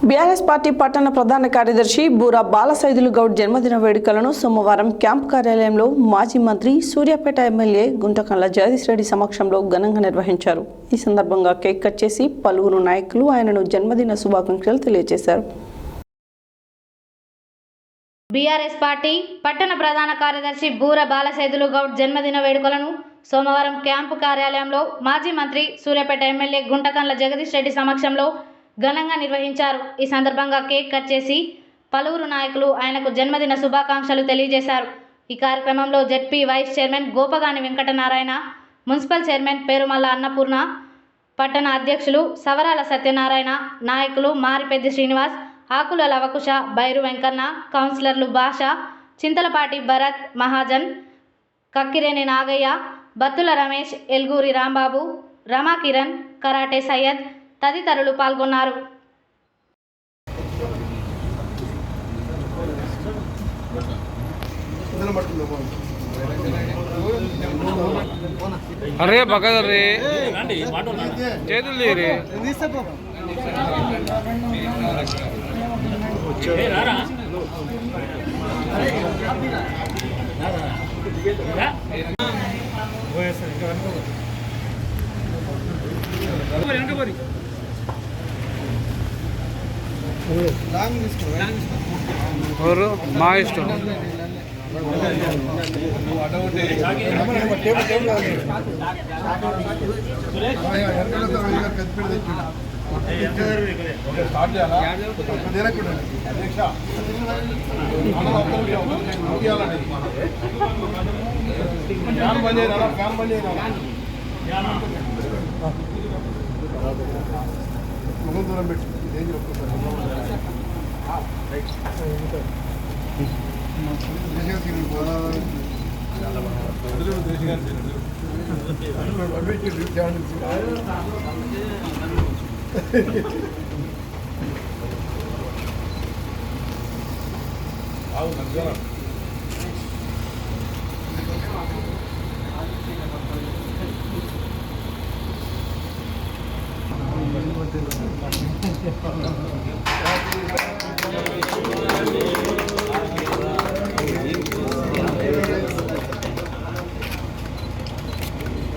BRS party పట్టణ ప్రధాన కార్యదర్శి బూరా బాలసైదులు గౌడ్ జన్మదిన వేడుకలను సోమవారం క్యాంప్ కార్యాలయంలో మాజీ మంత్రి సూర్యాపేట ఎమ్మెల్యే గుంటకండ్ల జగదీష్ రెడ్డి సమక్షంలో ఘనంగా నిర్వహించారు. ఈ సందర్భంగా కేక్ కట్ చేసి పలువురు నాయకులు ఆయనను జన్మదిన శుభాకాంక్షలు తెలియజేశారు. బీఆర్ఎస్ పార్టీ పట్టణ ప్రధాన కార్యదర్శి బూరా బాలసైదులు గౌడ్ జన్మదిన వేడుకలను సోమవారం క్యాంపు కార్యాలయంలో మాజీ మంత్రి సూర్యాపేట ఎమ్మెల్యే గుంటకండ్ల జగదీష్ రెడ్డి సమక్షంలో ఘనంగా నిర్వహించారు. ఈ సందర్భంగా కేక్ కట్ చేసి పలువురు నాయకులు ఆయనకు జన్మదిన శుభాకాంక్షలు తెలియజేశారు. ఈ కార్యక్రమంలో ZP vice chairman Gopagani Venkatanarayana, municipal chairman Perumalla Annapurna, పట్టణ అధ్యక్షులు సవరాల సత్యనారాయణ, నాయకులు మారిపెద్ది శ్రీనివాస్, ఆకుల లవకుశ, బైరు వెంకన్న, కౌన్సిలర్లు భాష, చింతలపాటి భరత్, మహాజన్, కక్కిరేని నాగయ్య, బత్తుల రమేష్, ఎల్గూరి రాంబాబు, రమా కిరణ్, కరాటే సయ్యద్ తదితరులు పాల్గొన్నారు. అరే బగదరే చేతులు రే और మా ఇష్టం